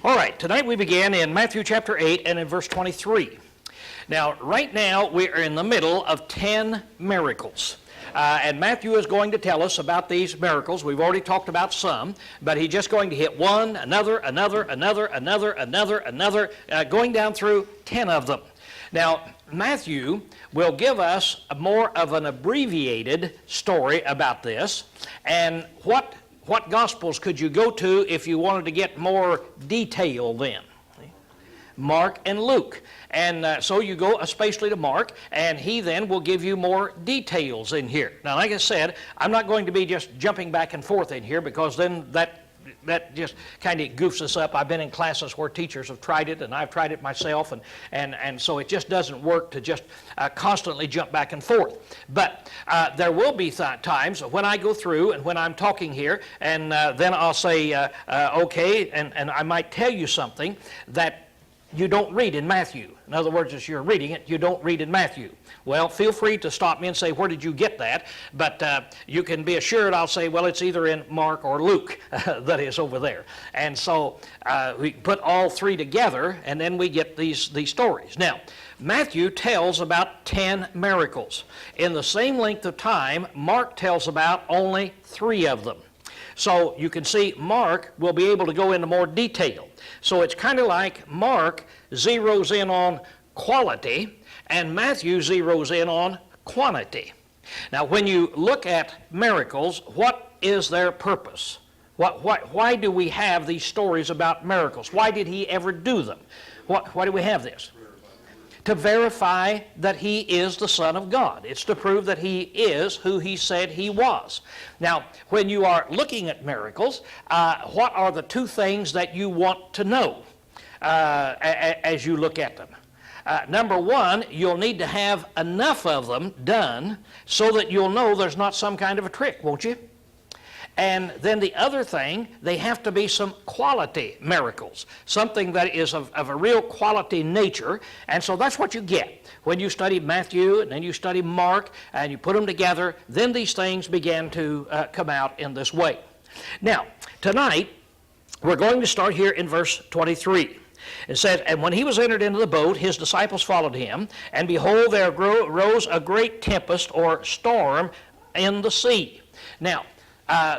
All right, tonight we begin in Matthew chapter 8 and in verse 23. Now, right now we are in the middle of 10 miracles. And Matthew is going to tell us about these miracles. We've already talked about some, but he's just going to hit one, another, going down through 10 of them. Now, Matthew will give us more of an abbreviated story about this. And what Gospels could you go to if you wanted to get more detail then? Mark and Luke. And so you go especially to Mark, and he then will give you more details in here. Now, like I said, I'm not going to be just jumping back and forth in here, because then that just kind of goofs us up. I've been in classes where teachers have tried it, and I've tried it myself, and so it just doesn't work to just constantly jump back and forth. But there will be times when I go through and when I'm talking here, and then I'll say, okay, and I might tell you something that you don't read in Matthew. In other words, as you're reading it, you don't read in Matthew. Well, feel free to stop me and say, where did you get that? But you can be assured I'll say, well, it's either in Mark or Luke that is over there. And so we put all three together, and then we get these stories. Now, Matthew tells about 10 miracles. In the same length of time, Mark tells about only 3 of them. So you can see Mark will be able to go into more detail. So it's kind of like Mark zeroes in on quality and Matthew zeroes in on quantity. Now, when you look at miracles, what is their purpose? Why do we have these stories about miracles? Why did he ever do them? Why do we have this? To verify that he is the Son of God. It's to prove that he is who he said he was. Now, when you are looking at miracles, what are the 2 things that you want to know as you look at them? Number 1, you'll need to have enough of them done so that you'll know there's not some kind of a trick, won't you? And then the other thing, they have to be some quality miracles, something that is of a real quality nature. And so that's what you get. When you study Matthew and then you study Mark and you put them together, then these things begin to come out in this way. Now, tonight, we're going to start here in verse 23. It says, and when he was entered into the boat, his disciples followed him, and behold, there rose a great tempest or storm in the sea. Now,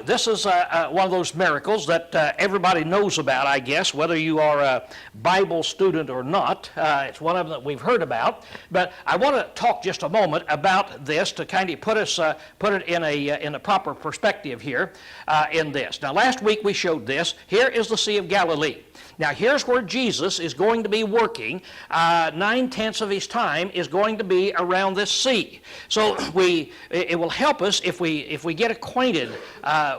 this is one of those miracles that everybody knows about, I guess, whether you are a Bible student or not. It's one of them that we've heard about. But I want to talk just a moment about this to kind of put it in a proper perspective here in this. Now, last week we showed this. Here is the Sea of Galilee. Now, here's where Jesus is going to be working. 9/10 of his time is going to be around this sea. So it will help us if we get acquainted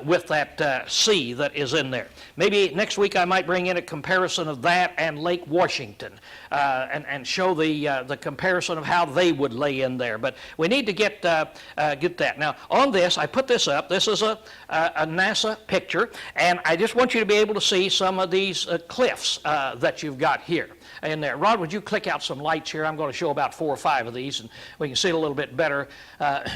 with that sea that is in there. Maybe next week I might bring in a comparison of that and Lake Washington and show the comparison of how they would lay in there. But we need to get that. Now, on this, I put this up. This is a NASA picture, and I just want you to be able to see some of these cliffs that you've got here in there. Rod, would you click out some lights here? I'm going to show about 4 or 5 of these, and we can see it a little bit better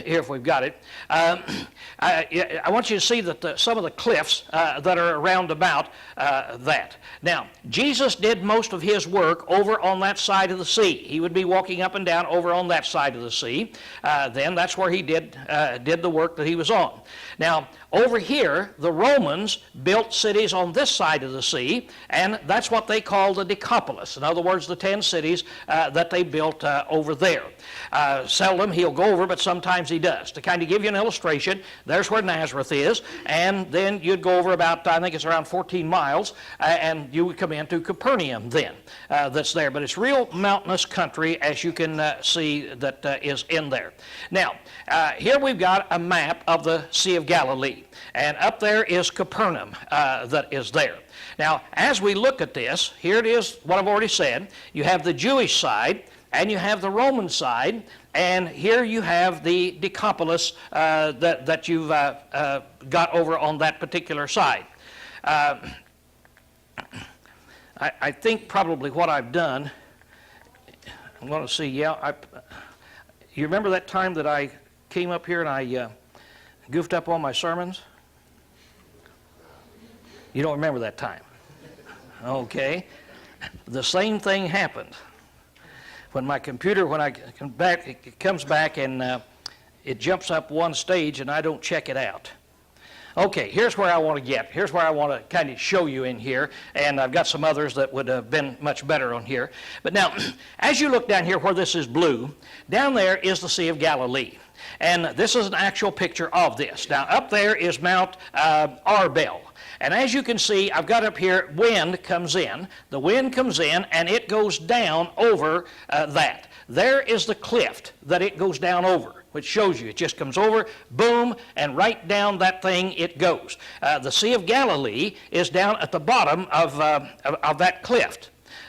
here if we've got it. I want you to see that some of the cliffs that are around about that. Now, Jesus did most of his work over on that side of the sea. He would be walking up and down over on that side of the sea. Then that's where he did the work that he was on. Now, over here, the Romans built cities on this side of the sea, and that's what they call the Decapolis. In other words, the 10 cities that they built over there. Seldom he'll go over, but sometimes he does. To kind of give you an illustration, there's where Nazareth is, and then you'd go over about, I think it's around 14 miles, and you would come into Capernaum then, that's there. But it's real mountainous country, as you can see that is in there. Now, here we've got a map of the Sea of Galilee, and up there is Capernaum that is there. Now, as we look at this, here it is, what I've already said. You have the Jewish side, and you have the Roman side, and here you have the Decapolis that you've got over on that particular side. I think probably what I've done, I'm going to see, you remember that time that I came up here and I goofed up on my sermons? You don't remember that time? Okay. The same thing happened. When my computer, when I come back, it comes back and it jumps up one stage and I don't check it out. Okay, here's where I want to get. Here's where I want to kind of show you in here, and I've got some others that would have been much better on here. But now, as you look down here where this is blue, down there is the Sea of Galilee. And this is an actual picture of this. Now, up there is Mount Arbel. And as you can see, I've got up here, wind comes in. The wind comes in, and it goes down over that. There is the cliff that it goes down over, which shows you it just comes over, boom, and right down that thing it goes. The Sea of Galilee is down at the bottom of that cliff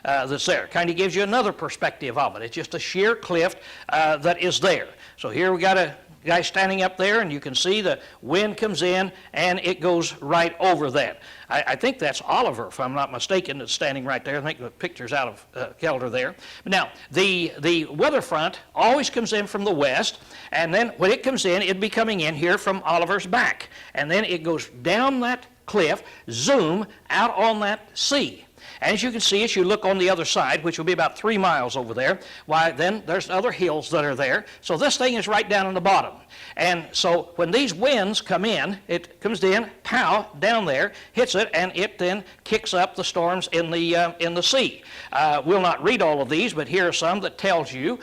that's there. Kind of gives you another perspective of it. It's just a sheer cliff that is there. So here we got a guy standing up there, and you can see the wind comes in and it goes right over that. I think that's Oliver, if I'm not mistaken, that's standing right there. I think the picture's out of kilter there. But now, the weather front always comes in from the west, and then when it comes in, it'd be coming in here from Oliver's back. And then it goes down that cliff, zoom, out on that sea. As you can see, as you look on the other side, which will be about 3 miles over there, why, then there's other hills that are there. So this thing is right down in the bottom. And so when these winds come in, it comes in, pow, down there, hits it, and it then kicks up the storms in the sea. We'll not read all of these, but here are some that tells you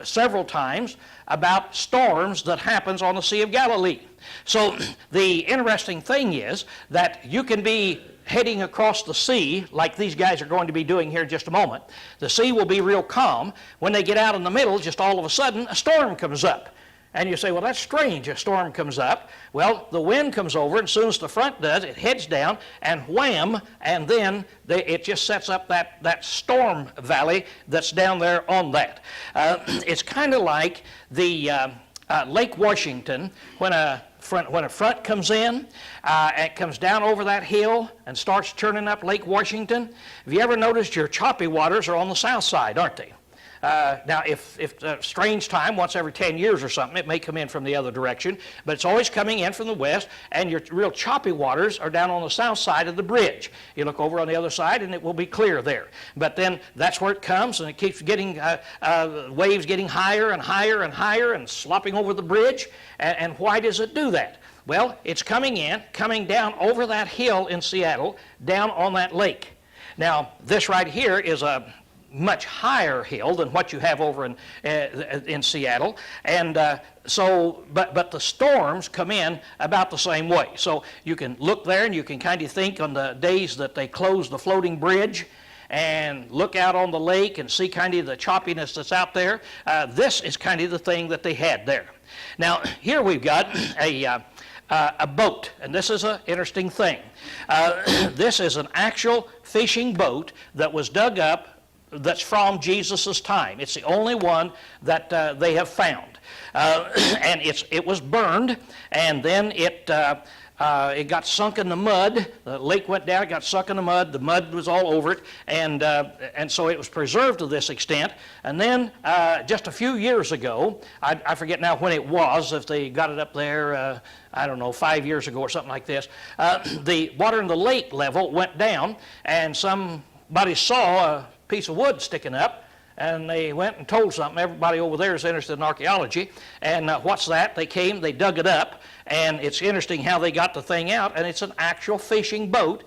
several times about storms that happens on the Sea of Galilee. So the interesting thing is that you can be heading across the sea like these guys are going to be doing here in just a moment. The sea will be real calm. When they get out in the middle, just all of a sudden, a storm comes up. And you say, well, that's strange, a storm comes up. Well, the wind comes over, and as soon as the front does, it heads down, and wham, and then it just sets up that storm valley that's down there on that. It's kind of like the Lake Washington, when a front comes in, it comes down over that hill and starts churning up Lake Washington. Have you ever noticed your choppy waters are on the south side, aren't they? Now, if a strange time, once every 10 years or something, it may come in from the other direction, but it's always coming in from the west, and your real choppy waters are down on the south side of the bridge. You look over on the other side, and it will be clear there. But then that's where it comes, and it keeps getting, waves getting higher and higher and higher and slopping over the bridge. And why does it do that? Well, it's coming down over that hill in Seattle, down on that lake. Now, this right here is a much higher hill than what you have over in Seattle, and but the storms come in about the same way. So you can look there and you can kind of think on the days that they close the floating bridge and look out on the lake and see kind of the choppiness that's out there. This is kind of the thing that they had there. Now here we've got a boat, and this is an interesting thing. This is an actual fishing boat that was dug up that's from Jesus' time. It's the only one that they have found. And it was burned, and then it got sunk in the mud. The lake went down, it got sunk in the mud was all over it, and so it was preserved to this extent. And then just a few years ago, I forget now when it was, if they got it up there, I don't know, 5 years ago or something like this, the water in the lake level went down, and somebody saw a piece of wood sticking up, and they went and told something. Everybody over there is interested in archaeology, and what's that? They came, they dug it up, and it's interesting how they got the thing out, and it's an actual fishing boat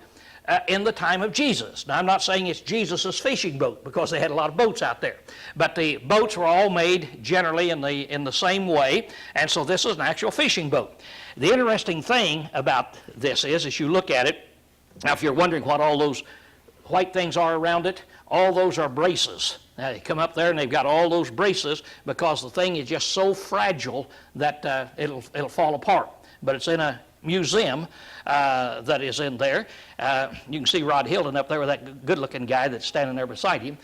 in the time of Jesus. Now, I'm not saying it's Jesus' fishing boat, because they had a lot of boats out there, but the boats were all made generally in the same way, and so this is an actual fishing boat. The interesting thing about this is, as you look at it, now if you're wondering what all those white things are around it, all those are braces. Now they come up there and they've got all those braces because the thing is just so fragile that it'll fall apart. But it's in a museum that is in there. You can see Rod Hilton up there with that good-looking guy that's standing there beside him.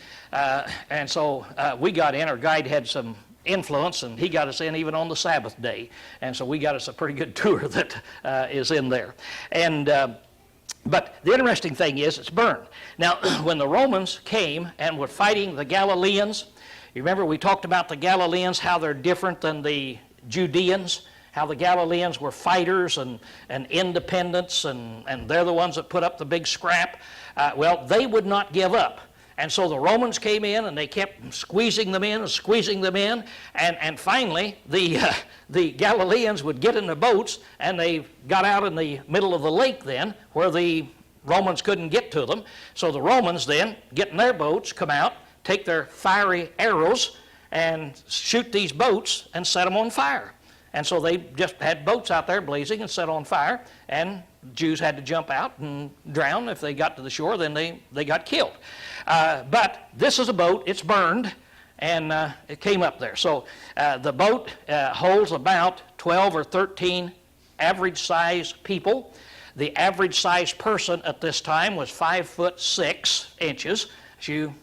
And so we got in. Our guide had some influence, and he got us in even on the Sabbath day. And so we got us a pretty good tour that is in there. And but the interesting thing is it's burned. Now, when the Romans came and were fighting the Galileans, you remember we talked about the Galileans, how they're different than the Judeans, how the Galileans were fighters and independents, and they're the ones that put up the big scrap. Well, they would not give up. And so the Romans came in and they kept squeezing them in and squeezing them in. And finally, the Galileans would get in their boats, and they got out in the middle of the lake then where the Romans couldn't get to them. So the Romans then get in their boats, come out, take their fiery arrows and shoot these boats and set them on fire. And so they just had boats out there blazing and set on fire, and Jews had to jump out and drown. If they got to the shore, then they got killed. But this is a boat, it's burned, and it came up there. So the boat holds about 12 or 13 average-sized people. The average-sized person at this time was 5'6". As you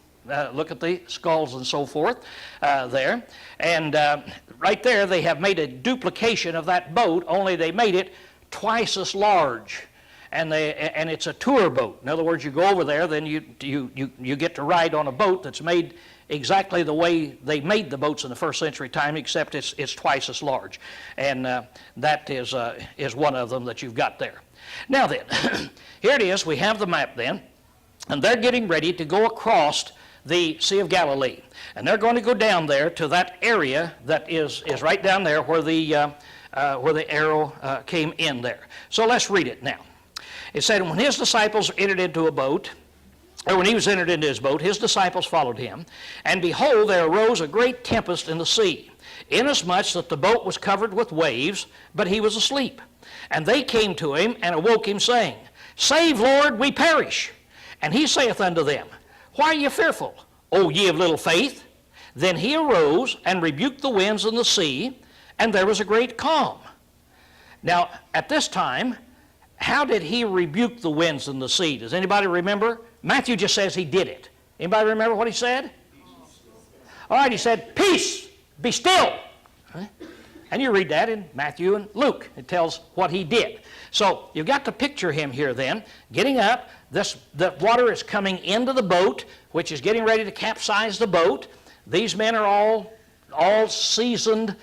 look at the skulls and so forth there. And right there they have made a duplication of that boat, only they made it twice as large. And it's a tour boat. In other words, you go over there, then you get to ride on a boat that's made exactly the way they made the boats in the first century time, except it's twice as large. And that is one of them that you've got there. Now then, here it is. We have the map then, and they're getting ready to go across the Sea of Galilee. And they're going to go down there to that area that is right down there where the arrow came in there. So let's read it now. It said, when his disciples entered into a boat, or when he was entered into his boat, his disciples followed him. And behold, there arose a great tempest in the sea, inasmuch that the boat was covered with waves, but he was asleep. And they came to him and awoke him, saying, Save, Lord, we perish. And he saith unto them, Why are ye fearful, O ye of little faith? Then he arose and rebuked the winds and the sea, and there was a great calm. Now, at this time, how did he rebuke the winds and the sea? Does anybody remember? Matthew just says he did it. Anybody remember what he said? All right, he said, Peace, be still. And you read that in Matthew and Luke. It tells what he did. So you've got to picture him here then, getting up. The water is coming into the boat, which is getting ready to capsize the boat. These men are all seasoned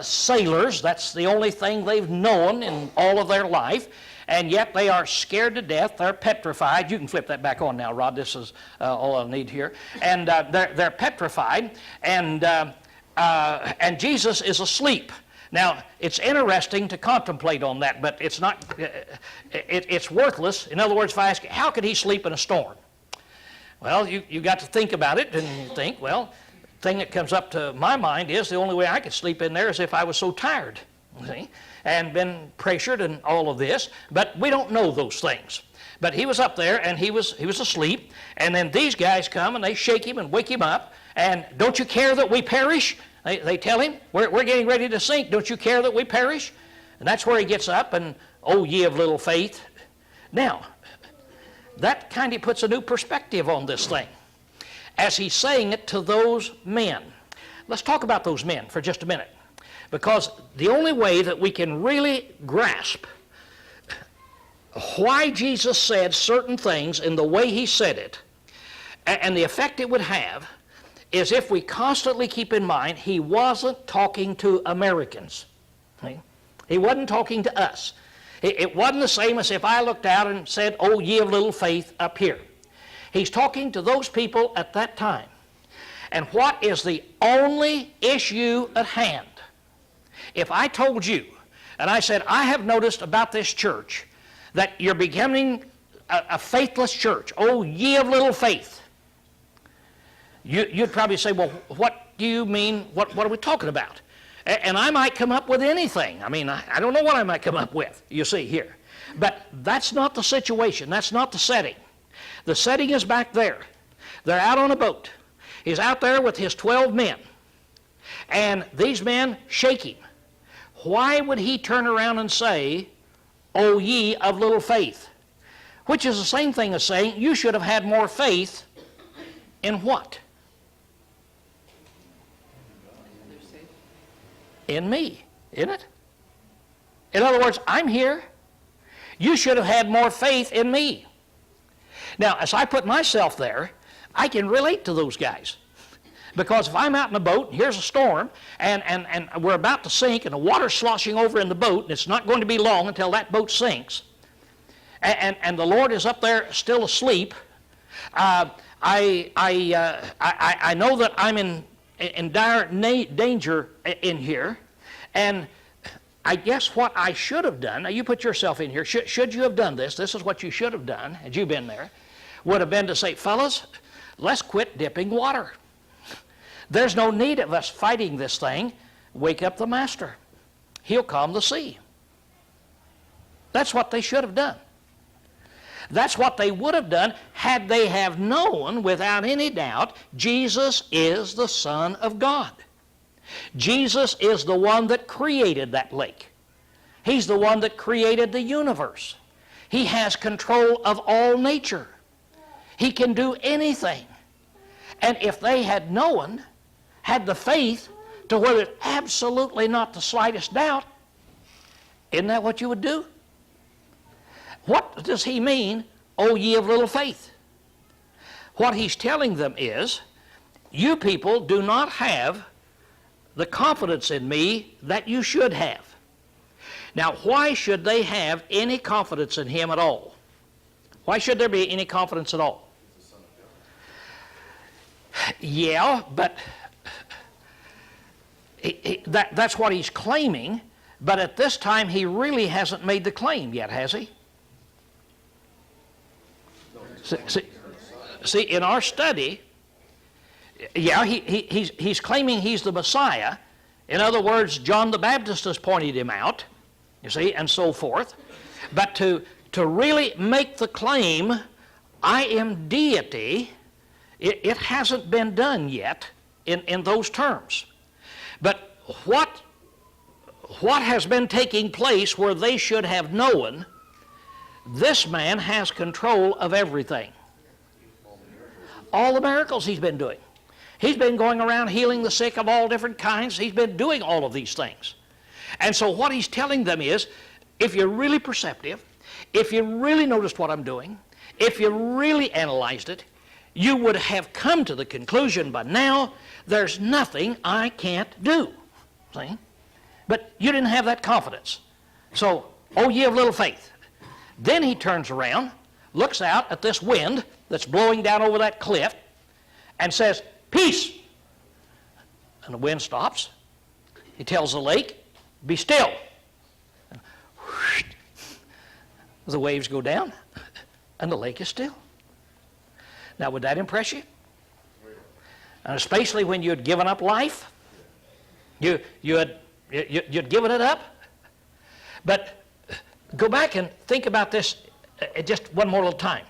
sailors. That's the only thing they've known in all of their life. And yet they are scared to death. They're petrified. You can flip that back on now, Rod. This is all I need here. And they're petrified. And Jesus is asleep. Now, it's interesting to contemplate on that, but it's not. It's worthless. In other words, if I ask you, how could he sleep in a storm? Well, you got to think about it, and you think, well, the thing that comes up to my mind is the only way I could sleep in there is if I was so tired, see, and been pressured and all of this. But we don't know those things. But he was up there, and he was asleep, and then these guys come, and they shake him and wake him up, and don't you care that we perish? They tell him, we're getting ready to sink. Don't you care that we perish? And that's where he gets up, and, oh, ye of little faith. Now, that kind of puts a new perspective on this thing as he's saying it to those men. Let's talk about those men for just a minute, because the only way that we can really grasp why Jesus said certain things in the way he said it and the effect it would have is if we constantly keep in mind he wasn't talking to Americans. He wasn't talking to us. It wasn't the same as if I looked out and said, oh, ye of little faith up here. He's talking to those people at that time. And what is the only issue at hand? If I told you, and I said, I have noticed about this church that you're becoming a faithless church, oh, ye of little faith, you'd probably say, well, what do you mean? What are we talking about? And I might come up with anything. I mean, I don't know what I might come up with, you see here. But that's not the situation. That's not the setting. The setting is back there. They're out on a boat. He's out there with his 12 men. And these men shake him. Why would he turn around and say, O ye of little faith? Which is the same thing as saying, you should have had more faith in what? In me, isn't it? In other words, I'm here. You should have had more faith in me. Now, as I put myself there, I can relate to those guys. Because if I'm out in a boat and here's a storm and we're about to sink and the water's sloshing over in the boat and it's not going to be long until that boat sinks and the Lord is up there still asleep, I know that I'm in dire danger in here, and I guess what I should have done, now you put yourself in here, should you have done this? This is what you should have done had you been there, would have been to say, fellas, let's quit dipping water. There's no need of us fighting this thing. Wake up the master. He'll calm the sea. That's what they should have done. That's what they would have done had they have known without any doubt Jesus is the Son of God. Jesus is the one that created that lake. He's the one that created the universe. He has control of all nature. He can do anything. And if they had known, had the faith to where there's absolutely not the slightest doubt, isn't that what you would do? What does he mean, O ye of little faith? What he's telling them is, you people do not have the confidence in me that you should have. Now, why should they have any confidence in him at all? Why should there be any confidence at all? Yeah, but that's what he's claiming, but at this time he really hasn't made the claim yet, has he? See, in our study, yeah, he's claiming he's the Messiah. In other words, John the Baptist has pointed him out, you see, and so forth. But to really make the claim, I am deity, it hasn't been done yet in those terms. But what has been taking place where they should have known this man has control of everything? All the miracles he's been doing. He's been going around healing the sick of all different kinds. He's been doing all of these things. And so what he's telling them is, if you're really perceptive, if you really noticed what I'm doing, if you really analyzed it, you would have come to the conclusion by now, there's nothing I can't do. See? But you didn't have that confidence. So, oh, ye of little faith. Then he turns around, looks out at this wind that's blowing down over that cliff, and says, peace. And the wind stops. He tells the lake, be still. And whoosh, the waves go down, and the lake is still. Now, would that impress you? And especially when you had given up life, you'd given it up. But go back and think about this just one more little time.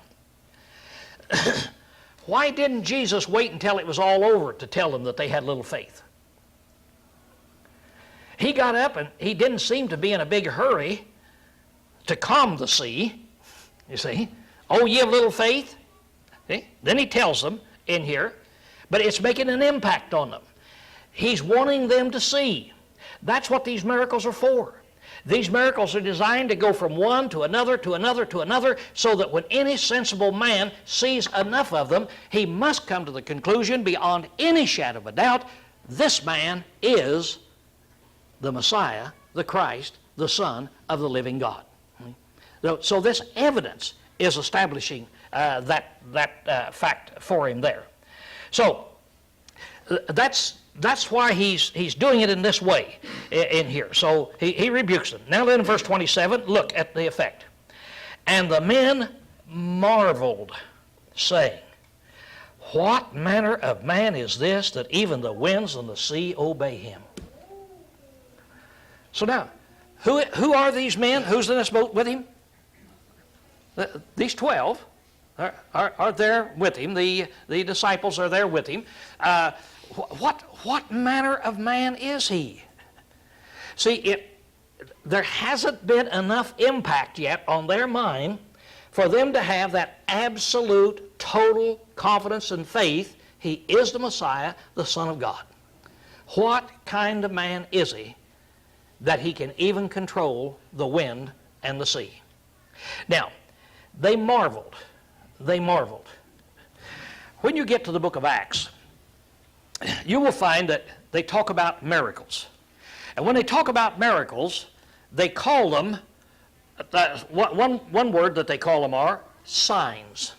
Why didn't Jesus wait until it was all over to tell them that they had little faith? He got up and he didn't seem to be in a big hurry to calm the sea, you see. Oh, ye of little faith. See? Then he tells them in here, but it's making an impact on them. He's wanting them to see. That's what these miracles are for. These miracles are designed to go from one to another, to another, to another, so that when any sensible man sees enough of them, he must come to the conclusion beyond any shadow of a doubt, this man is the Messiah, the Christ, the Son of the living God. So this evidence is establishing that fact for him there. So that's why he's doing it in this way in here. So he rebukes them. Now then in verse 27, look at the effect. And the men marveled, saying, what manner of man is this that even the winds and the sea obey him? So now, who are these men? Who's in this boat with him? These 12 are there with him. The disciples are there with him. What manner of man is he? See, there hasn't been enough impact yet on their mind for them to have that absolute, total confidence and faith. He is the Messiah, the Son of God. What kind of man is he that he can even control the wind and the sea? Now, they marveled. They marveled. When you get to the book of Acts, you will find that they talk about miracles. And when they talk about miracles, they call them, one word that they call them are signs.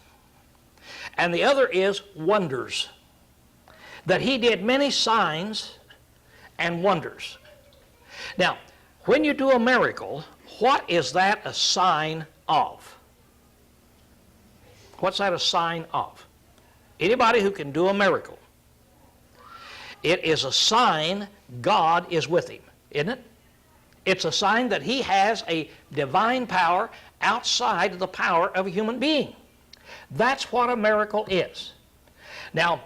And the other is wonders. That he did many signs and wonders. Now, when you do a miracle, what is that a sign of? What's that a sign of? Anybody who can do a miracle. It is a sign God is with him, isn't it? It's a sign that he has a divine power outside of the power of a human being. That's what a miracle is. Now,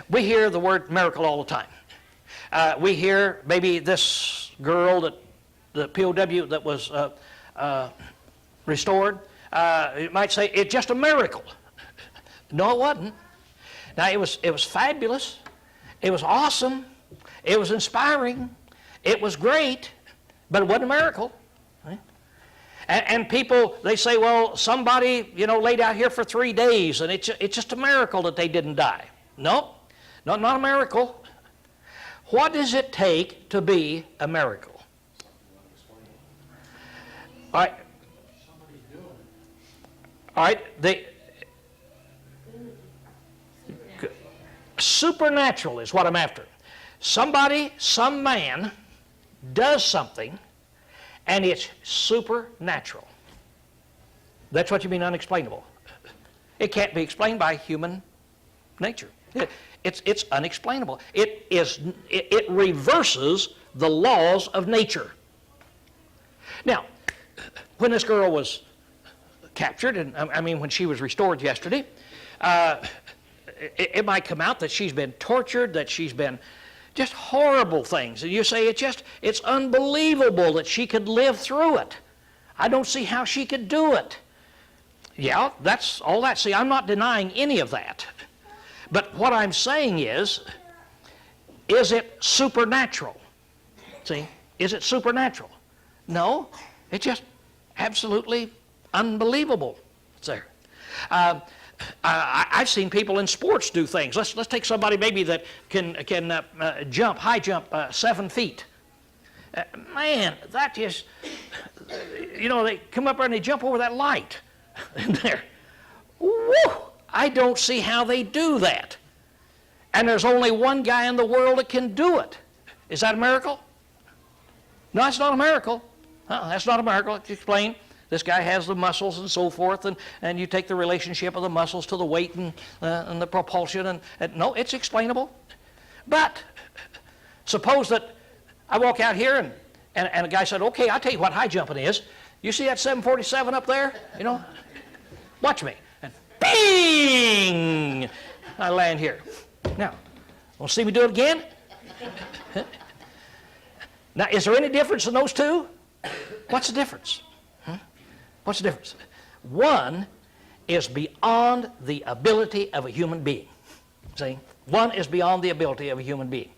we hear the word miracle all the time. We hear maybe this girl, the POW that was restored, you might say it's just a miracle. No, it wasn't. Now, it was fabulous. It was awesome. It was inspiring. It was great, but it wasn't a miracle. Right? And people, they say, well, somebody, laid out here for 3 days, and it's just a miracle that they didn't die. No, not a miracle. What does it take to be a miracle? All right. All right. Supernatural is what I'm after. Somebody, some man, does something, and it's supernatural. That's what you mean unexplainable. It can't be explained by human nature. It's unexplainable. It reverses the laws of nature. Now, when this girl was captured, and when she was restored yesterday, it might come out that she's been tortured, that she's been just horrible things. And you say it's unbelievable that she could live through it. I don't see how she could do it. Yeah, that's all that. See, I'm not denying any of that. But what I'm saying is it supernatural? See, is it supernatural? No, it's just absolutely unbelievable. It's there. I've seen people in sports do things. Let's take somebody maybe that can jump, high jump 7 feet. Man, that is, they come up there and they jump over that light in there. Woo! I don't see how they do that. And there's only one guy in the world that can do it. Is that a miracle? No, it's not a miracle. That's not a miracle. Explain. This guy has the muscles and so forth, and you take the relationship of the muscles to the weight and the propulsion, and no, it's explainable. But suppose that I walk out here and a guy said, okay, I'll tell you what high jumping is. You see that 747 up there? Watch me. And bing! I land here. Now, want to see me do it again? Now, is there any difference in those two? What's the difference? What's the difference? One is beyond the ability of a human being. See? One is beyond the ability of a human being.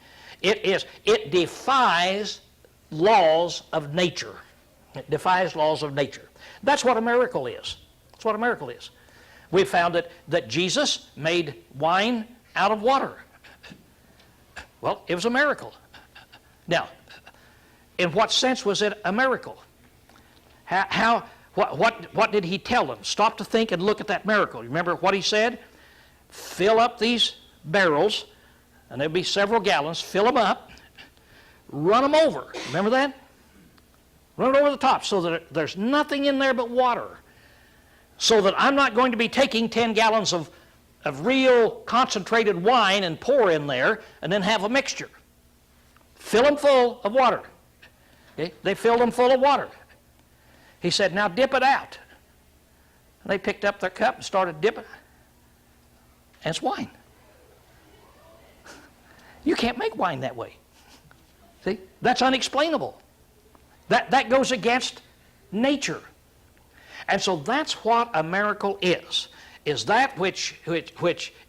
It defies laws of nature. It defies laws of nature. That's what a miracle is. That's what a miracle is. We found that Jesus made wine out of water. Well, it was a miracle. Now, in what sense was it a miracle? What did he tell them? Stop to think and look at that miracle. Remember what he said? Fill up these barrels, and there'll be several gallons. Fill them up. Run them over. Remember that? Run it over the top so that there's nothing in there but water. So that I'm not going to be taking 10 gallons of real concentrated wine and pour in there and then have a mixture. Fill them full of water. Okay? They filled them full of water. He said, now dip it out. And they picked up their cup and started dipping. And it's wine. You can't make wine that way. See? That's unexplainable. That goes against nature. And so that's what a miracle is that which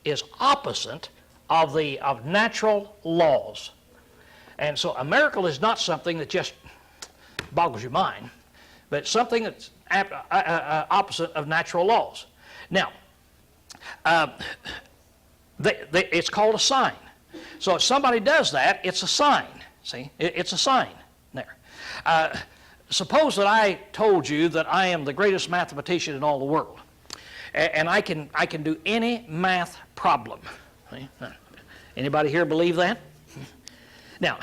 is opposite of natural laws. And so a miracle is not something that just boggles your mind, but it's something that's opposite of natural laws. Now, it's called a sign. So if somebody does that, it's a sign. See, it's a sign there. Suppose that I told you that I am the greatest mathematician in all the world, and I can do any math problem. See? Anybody here believe that? Now,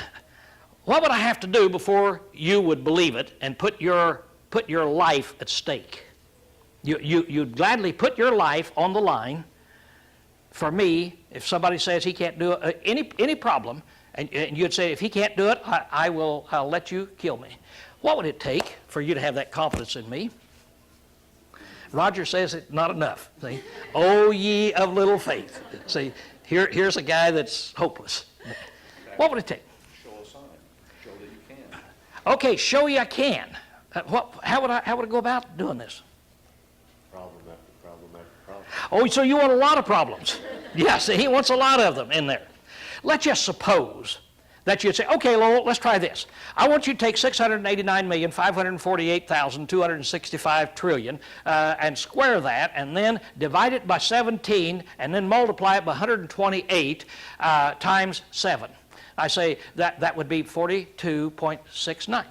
what would I have to do before you would believe it and put your life at stake? You'd gladly put your life on the line for me if somebody says he can't do any problem, and you'd say, if he can't do it, I'll let you kill me. What would it take for you to have that confidence in me? Roger says it's not enough. See? Oh, ye of little faith. See, here's a guy that's hopeless. What would it take? Show a sign. Show that you can. Okay, show you I can. How would I go about doing this? Problem after problem after problem. Oh, so you want a lot of problems. Yes, he wants a lot of them in there. Let's just suppose that you'd say, okay, Lowell, let's try this. I want you to take 689,548,265 trillion and square that, and then divide it by 17, and then multiply it by 128 times 7. I say that would be 42.69.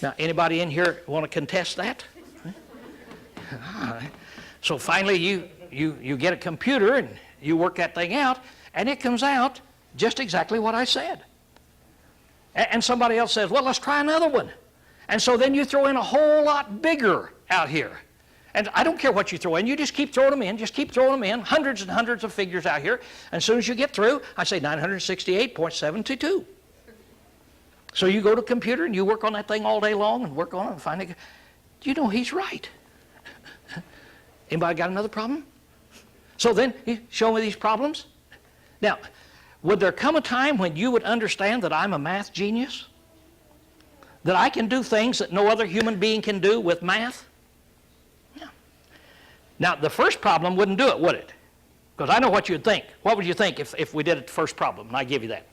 Now, anybody in here want to contest that? All right. So finally you get a computer and you work that thing out, and it comes out just exactly what I said. And somebody else says, well, let's try another one. And so then you throw in a whole lot bigger out here. And I don't care what you throw in, you just keep throwing them in, hundreds and hundreds of figures out here. And as soon as you get through, I say 968.722. So you go to a computer and you work on that thing all day long and work on it and finally, you know he's right. Anybody got another problem? So then, show me these problems. Now, would there come a time when you would understand that I'm a math genius? That I can do things that no other human being can do with math? Yeah. Now, the first problem wouldn't do it, would it? Because I know what you'd think. What would you think if we did it the first problem, and I give you that?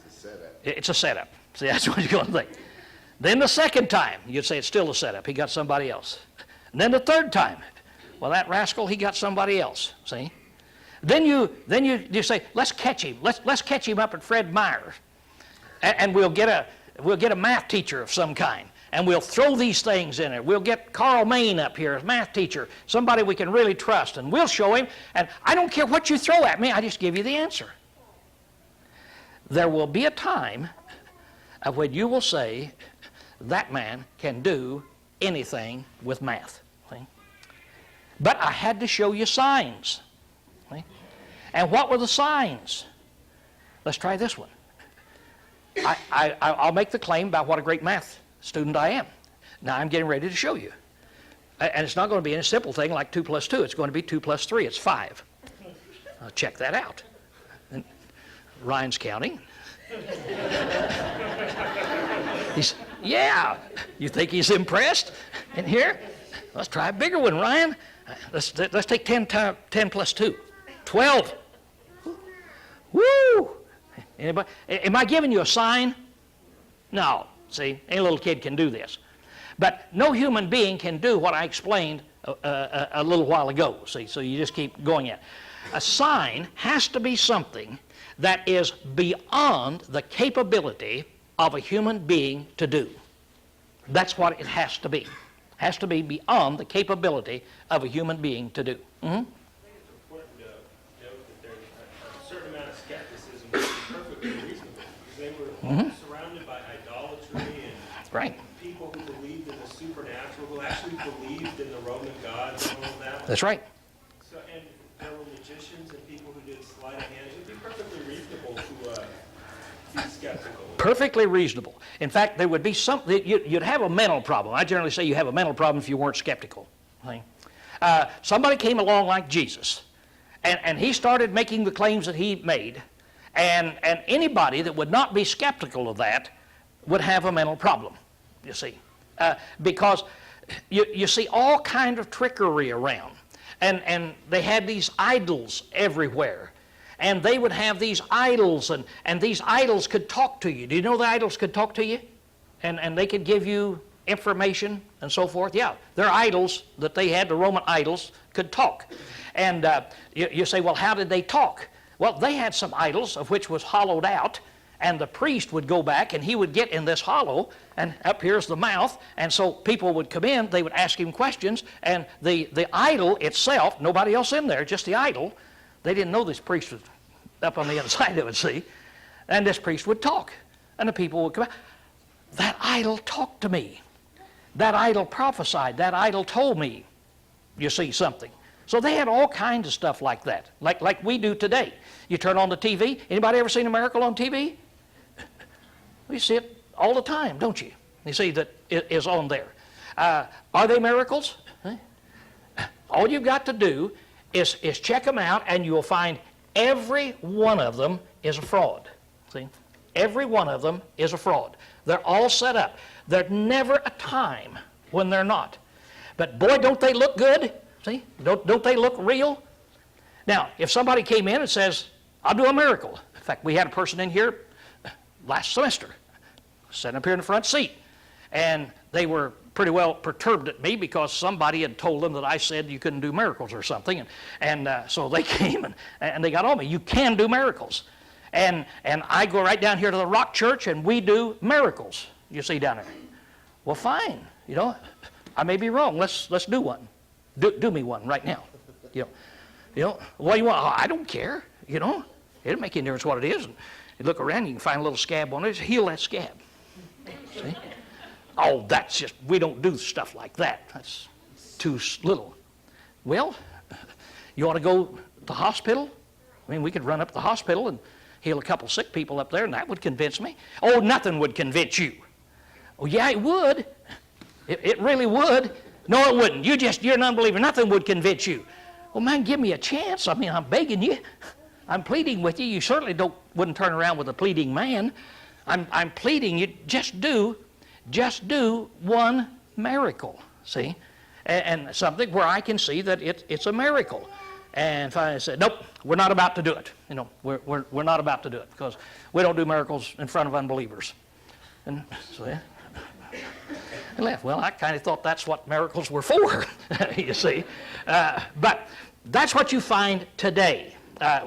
It's a setup. It's a setup. See, that's what you're going to think. Then the second time, you'd say it's still a setup. He got somebody else. And then the third time, well, that rascal, he got somebody else. See? Then you say, let's catch him. Let's catch him up at Fred Meyer's, and we'll get a math teacher of some kind, and we'll throw these things in it. We'll get Carl Main up here as math teacher, somebody we can really trust, and we'll show him. And I don't care what you throw at me. I just give you the answer. There will be a time when you will say, that man can do anything with math. See? But I had to show you signs. See? And what were the signs? Let's try this one. I'll make the claim about what a great math student I am. Now I'm getting ready to show you. And it's not going to be any simple thing like 2 plus 2. It's going to be 2 plus 3. It's 5. Check that out. And Ryan's counting. Yeah. You think he's impressed in here? Let's try a bigger one, Ryan. Let's take 10 plus 2. 12. Woo! Anybody? Am I giving you a sign? No. See, any little kid can do this. But no human being can do what I explained a little while ago. See, so you just keep going at it. A sign has to be something that is beyond the capability of a human being to do. That's what it has to be. It has to be beyond the capability of a human being to do. Mm-hmm. I think it's important to note that there's a certain amount of skepticism which is perfectly reasonable. Because they were surrounded by idolatry and Right. people who believed in the supernatural, who actually believed in the Roman gods and all of that. That's right. So, and there were magicians and people who did sleight of hand. It would be perfectly reasonable to be skeptical. Perfectly reasonable. In fact, there would be something, you'd have a mental problem. I generally say you have a mental problem if you weren't skeptical. See? Somebody came along like Jesus, and he started making the claims that he made, and anybody that would not be skeptical of that would have a mental problem, you see. Because you see all kind of trickery around, and they had these idols everywhere. And they would have these idols, and these idols could talk to you. Do you know the idols could talk to you? And they could give you information and so forth. Yeah, their idols that they had, the Roman idols, could talk. And you say, well, how did they talk? Well, they had some idols of which was hollowed out, and the priest would go back and he would get in this hollow, and up here's the mouth, and so people would come in, they would ask him questions, and the idol itself, nobody else in there, just the idol, they didn't know this priest was up on the other side of it, see? And this priest would talk, and the people would come out. That idol talked to me. That idol prophesied. That idol told me, you see, something. So they had all kinds of stuff like that, like we do today. You turn on the TV. Anybody ever seen a miracle on TV? You see it all the time, don't you? You see that it is on there. Are they miracles? All you've got to do is check them out, and you'll find every one of them is a fraud. See? Every one of them is a fraud. They're all set up. There's never a time when they're not. But boy, don't they look good? See? Don't they look real? Now, if somebody came in and says, I'll do a miracle. In fact, we had a person in here last semester, sitting up here in the front seat. And they were pretty well perturbed at me because somebody had told them that I said you couldn't do miracles or something. And so they came and they got on me. You can do miracles. And I go right down here to the Rock Church and we do miracles, you see down there. Well, fine. You know, I may be wrong. Let's do one. Do me one right now. You know, what do you want? Oh, I don't care. You know, it doesn't make any difference what it is. And you look around, you can find a little scab on it. Just heal that scab. See? Oh, that's just, we don't do stuff like that. That's too little. Well, you want to go to the hospital? I mean, we could run up to the hospital and heal a couple sick people up there, and that would convince me. Oh, nothing would convince you. Oh, yeah, it would. It really would. No, it wouldn't. You're an unbeliever. Nothing would convince you. Well, man, give me a chance. I mean, I'm begging you. I'm pleading with you. You certainly wouldn't turn around with a pleading man. I'm pleading you, just do one miracle, see? And something where I can see that it's a miracle. And if I said, nope, we're not about to do it. You know, we're not about to do it because we don't do miracles in front of unbelievers. And so I left. Well, I kind of thought that's what miracles were for, you see. But that's what you find today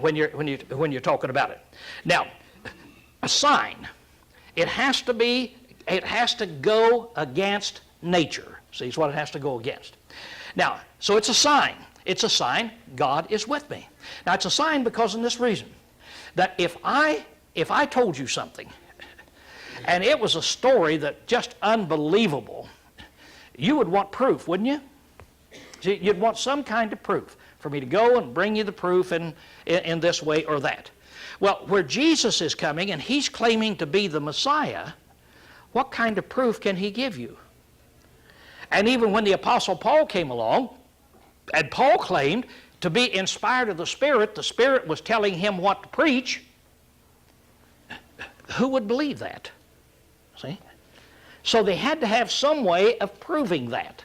when you're talking about it. Now, a sign, it has to go against nature. See, it's what it has to go against. Now, so it's a sign. It's a sign God is with me. Now, it's a sign because of this reason, that if I told you something, and it was a story that just unbelievable, you would want proof, wouldn't you? See, you'd want some kind of proof for me to go and bring you the proof in this way or that. Well, where Jesus is coming and he's claiming to be the Messiah, what kind of proof can he give you? And even when the Apostle Paul came along, and Paul claimed to be inspired of the Spirit was telling him what to preach, who would believe that? See? So they had to have some way of proving that.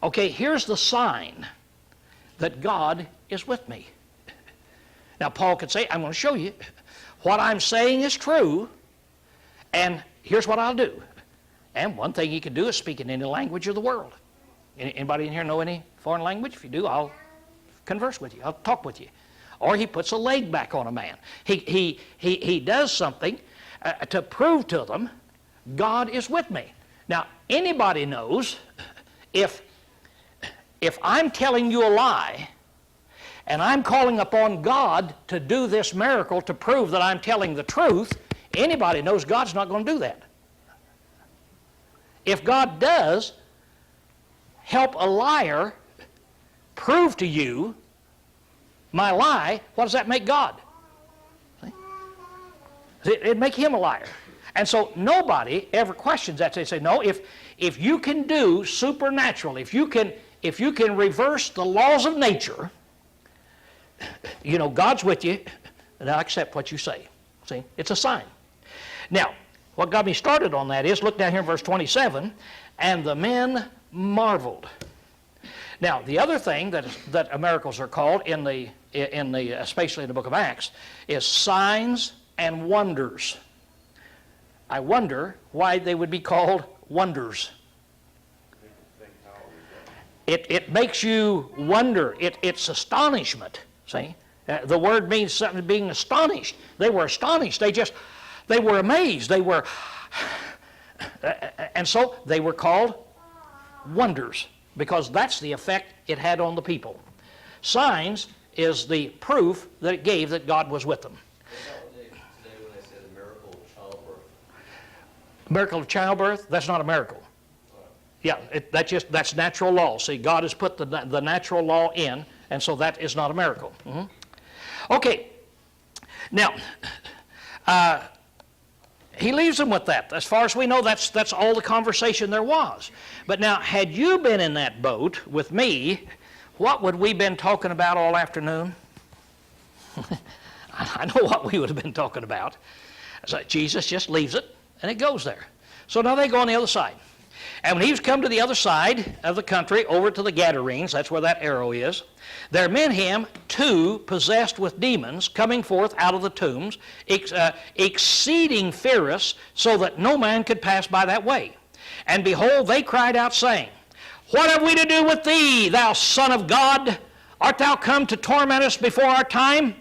Okay, here's the sign that God is with me. Now, Paul could say, I'm going to show you what I'm saying is true, and here's what I'll do. And one thing he could do is speak in any language of the world. Anybody in here know any foreign language? If you do, I'll converse with you. I'll talk with you. Or he puts a leg back on a man. He does something to prove to them God is with me. Now, anybody knows if I'm telling you a lie and I'm calling upon God to do this miracle to prove that I'm telling the truth, anybody knows God's not going to do that. If God does help a liar prove to you my lie, what does that make God? See? It'd make him a liar. And so nobody ever questions that. They say, no, if you can do supernatural, if you can reverse the laws of nature, you know, God's with you, and I'll accept what you say. See? It's a sign. Now, what got me started on that is, look down here in verse 27, and the men marveled. Now, the other thing that miracles are called especially in the book of Acts, is signs and wonders. I wonder why they would be called wonders. It makes you wonder. It's astonishment, see? The word means something, being astonished. They were astonished. They were amazed. And so they were called wonders, because that's the effect it had on the people. Signs is the proof that it gave that God was with them. Today when they say the miracle of childbirth. Miracle of childbirth, that's not a miracle. Yeah, that's natural law. See, God has put the natural law in, and so that is not a miracle. Okay, now, he leaves them with that. As far as we know, that's all the conversation there was. But now, had you been in that boat with me, what would we been talking about all afternoon? I know what we would have been talking about. So Jesus just leaves it, and it goes there. So now they go on the other side. And when he's come to the other side of the country, over to the Gadarenes, that's where that arrow is, there met him two possessed with demons coming forth out of the tombs, exceeding fierce, so that no man could pass by that way. And behold, they cried out, saying, What have we to do with thee, thou Son of God? Art thou come to torment us before our time?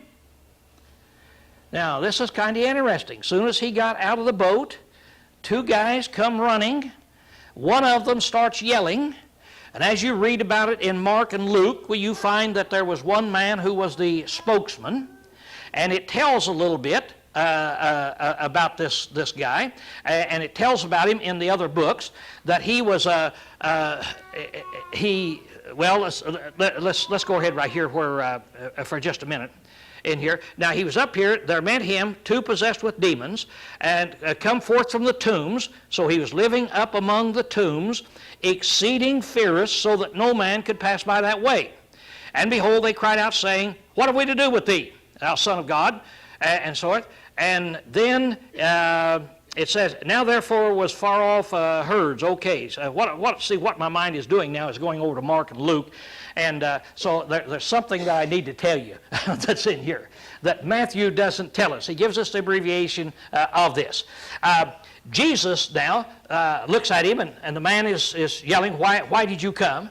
Now, this is kind of interesting. As soon as he got out of the boat, two guys come running. One of them starts yelling, and as you read about it in Mark and Luke, you find that there was one man who was the spokesman, and it tells a little bit about this guy, and it tells about him in the other books that he was let's go ahead right here where for just a minute. In here. Now he was up here, there met him two possessed with demons, and come forth from the tombs, so he was living up among the tombs, exceeding fierce, so that no man could pass by that way. And behold, they cried out, saying, What have we to do with thee, thou Son of God? And so forth. And then it says, Now therefore was far off herds, okay. So what my mind is doing now is going over to Mark and Luke. And so there's something that I need to tell you that's in here that Matthew doesn't tell us. He gives us the abbreviation of this. Jesus now looks at him, and the man is yelling, why did you come?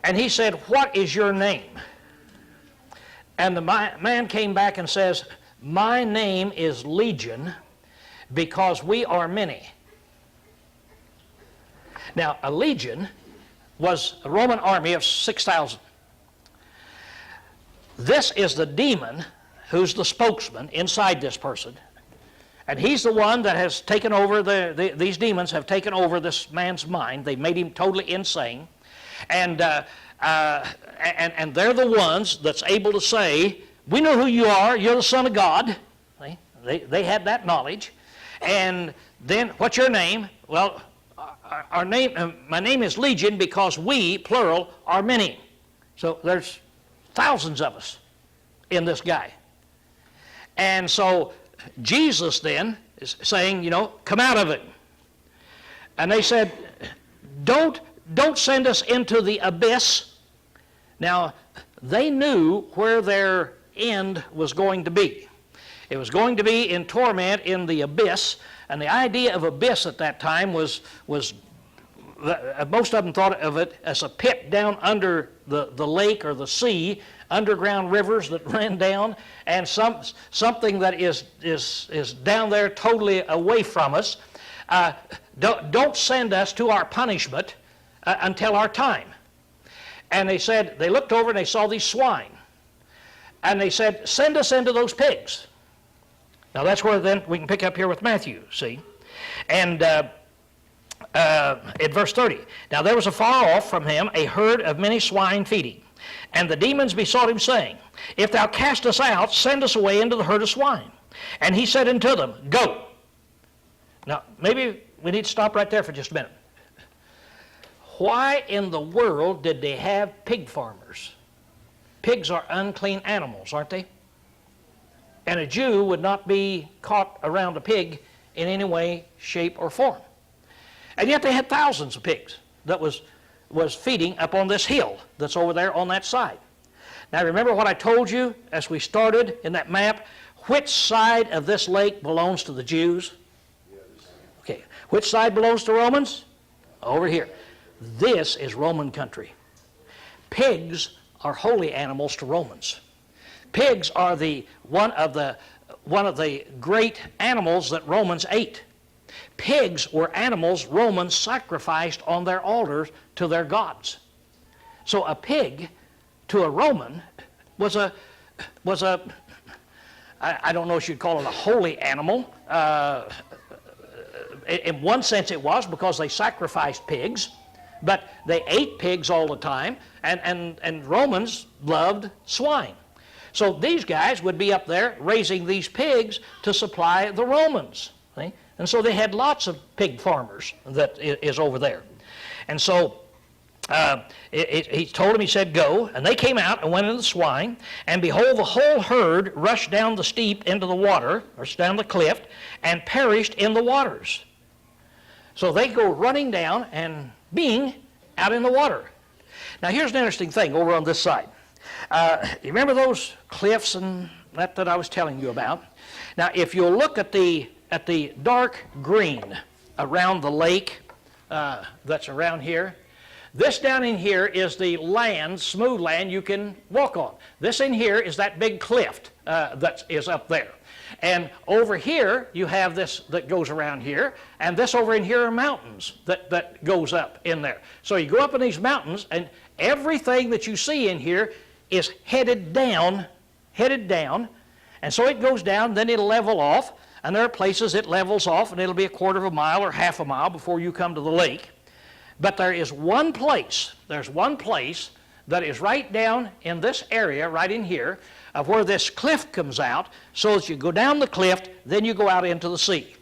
And he said, What is your name? And the man came back and says, My name is Legion, because we are many. Now, a legion was a Roman army of 6,000. This is the demon who's the spokesman inside this person. And he's the one that has taken over, these demons have taken over this man's mind. They've made him totally insane. And they're the ones that's able to say, We know who you are, you're the Son of God. They had that knowledge. And then, what's your name? Well, our name, my name is Legion, because we, plural, are many. So there's thousands of us in this guy. And so Jesus then is saying, come out of it. And they said, don't send us into the abyss. Now, they knew where their end was going to be. It was going to be in torment in the abyss. And the idea of abyss at that time was most of them thought of it as a pit down under the lake or the sea, underground rivers that ran down, and something that is down there totally away from us. Don't send us to our punishment until our time. And they looked over and they saw these swine. And they said, send us into those pigs. Now that's where then we can pick up here with Matthew, see? And at verse 30, Now there was afar off from him a herd of many swine feeding. And the demons besought him, saying, If thou cast us out, send us away into the herd of swine. And he said unto them, Go. Now maybe we need to stop right there for just a minute. Why in the world did they have pig farmers? Pigs are unclean animals, aren't they? And a Jew would not be caught around a pig in any way, shape, or form. And yet they had thousands of pigs that was feeding up on this hill that's over there on that side. Now remember what I told you as we started in that map? Which side of this lake belongs to the Jews? Okay. Which side belongs to Romans? Over here. This is Roman country. pigs are holy animals to Romans. Pigs are one of the great animals that Romans ate. Pigs were animals Romans sacrificed on their altars to their gods. So a pig to a Roman was a I don't know if you'd call it a holy animal. In one sense it was, because they sacrificed pigs, but they ate pigs all the time, and Romans loved swine. So these guys would be up there raising these pigs to supply the Romans. See? And so they had lots of pig farmers that is over there. And so he told them, he said, go. And they came out and went into the swine. And behold, the whole herd rushed down the steep into the water, or down the cliff, and perished in the waters. So they go running down and being out in the water. Now here's an interesting thing over on this side. You remember those cliffs and that I was telling you about? Now if you'll look at the dark green around the lake that's around here, this down in here is the land, smooth land you can walk on. This in here is that big cliff that is up there. And over here you have this that goes around here, and this over in here are mountains that goes up in there. So you go up in these mountains, and everything that you see in here is headed down, and so it goes down, then it'll level off, and there are places it levels off, and it'll be a quarter of a mile or half a mile before you come to the lake. But there's one place that is right down in this area, right in here, of where this cliff comes out, so as you go down the cliff, then you go out into the sea.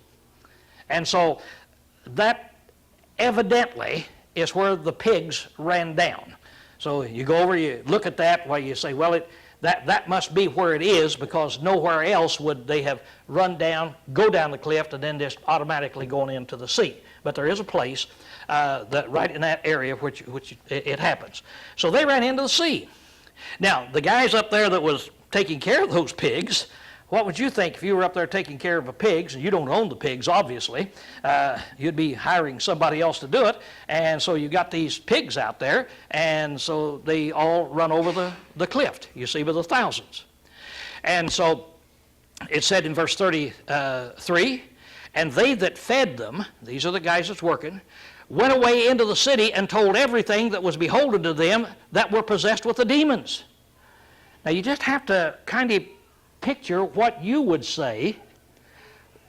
And so that evidently is where the pigs ran down. So you go over, you look at that, while you say, well, that must be where it is, because nowhere else would they have run down, go down the cliff, and then just automatically going into the sea. But there is a place that right in that area which it happens. So they ran into the sea. Now, the guys up there that was taking care of those pigs, what would you think if you were up there taking care of the pigs, and you don't own the pigs, obviously. You'd be hiring somebody else to do it, and so you got these pigs out there, and so they all run over the cliff, you see, by the thousands. And so it said in verse 33, and they that fed them, these are the guys that's working, went away into the city and told everything that was beholden to them that were possessed with the demons. Now you just have to kind of picture what you would say.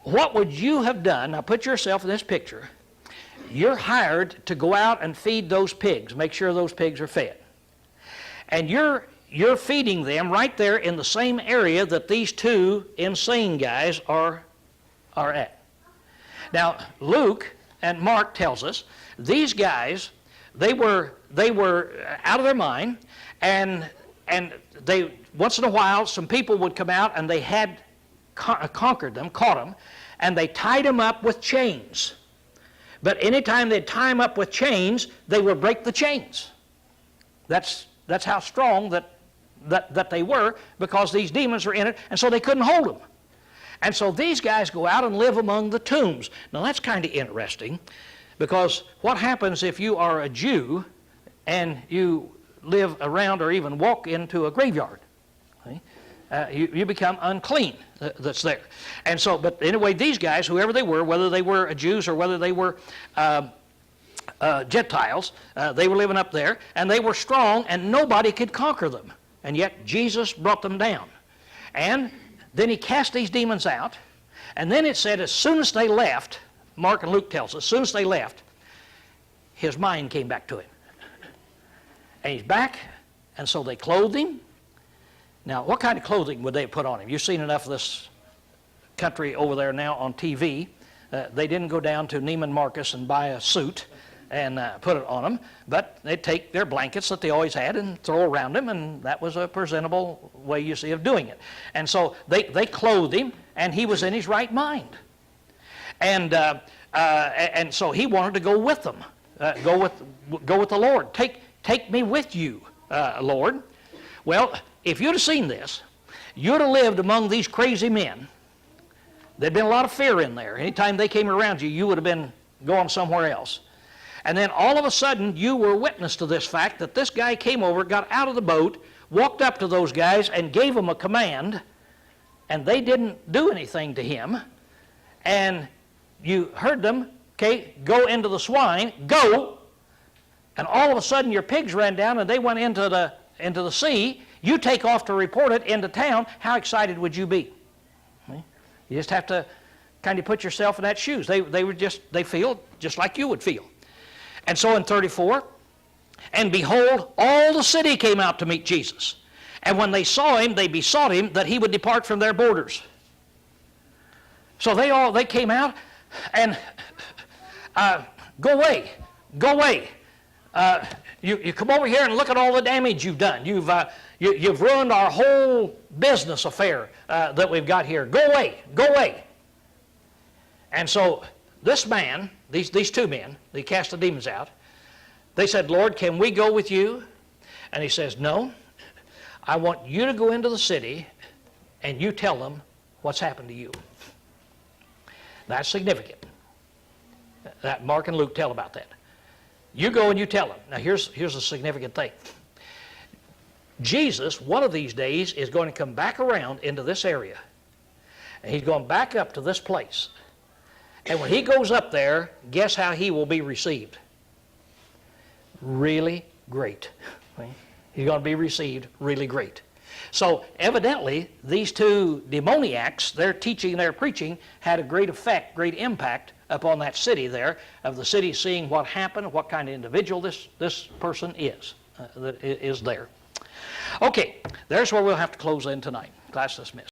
What would you have done? Now put yourself in this picture. You're hired to go out and feed those pigs, make sure those pigs are fed. And you're feeding them right there in the same area that these two insane guys are at. Now Luke and Mark tells us these guys, they were out of their mind, and they, once in a while, some people would come out and they had conquered them, caught them, and they tied them up with chains. But anytime they'd tie them up with chains, they would break the chains. That's how strong that they were, because these demons were in it, and so they couldn't hold them. And so these guys go out and live among the tombs. Now that's kind of interesting, because what happens if you are a Jew and you live around or even walk into a graveyard? You become unclean that's there. And so, but anyway, these guys, whoever they were, whether they were Jews or whether they were Gentiles, they were living up there, and they were strong, and nobody could conquer them. And yet Jesus brought them down. And then he cast these demons out, and then it said as soon as they left, Mark and Luke tells us, as soon as they left, his mind came back to him. And he's back, and so they clothed him. Now, what kind of clothing would they put on him? You've seen enough of this country over there now on TV. They didn't go down to Neiman Marcus and buy a suit and put it on them, but they'd take their blankets that they always had and throw around them, and that was a presentable way, you see, of doing it. And so they clothed him, and he was in his right mind. And so he wanted to go with them, go with the Lord. Take me with you, Lord. Well, if you'd have seen this, you'd have lived among these crazy men. There'd been a lot of fear in there. Anytime they came around you, you would have been going somewhere else. And then all of a sudden, you were witness to this fact that this guy came over, got out of the boat, walked up to those guys and gave them a command, and they didn't do anything to him. And you heard them, okay, go into the swine, go. And all of a sudden your pigs ran down and they went into the sea. You take off to report it into town. How excited would you be? You just have to kind of put yourself in that shoes. They feel just like you would feel. And so in 34, and behold, all the city came out to meet Jesus. And when they saw him, they besought him that he would depart from their borders. So they came out and go away, go away. You come over here and look at all the damage you've done. You've ruined our whole business affair that we've got here. Go away, go away. And so this man, these two men, they cast the demons out. They said, Lord, can we go with you? And he says, no, I want you to go into the city and you tell them what's happened to you. That's significant. That Mark and Luke tell about that. You go and you tell them. Now here's a significant thing. Jesus, one of these days, is going to come back around into this area. And he's going back up to this place. And when he goes up there, guess how he will be received? Really great. He's going to be received really great. So evidently, these two demoniacs, their teaching, their preaching, had a great effect, great impact upon that city there, of the city seeing what happened, what kind of individual this person is, that is there. Okay, there's where we'll have to close in tonight. Class dismissed.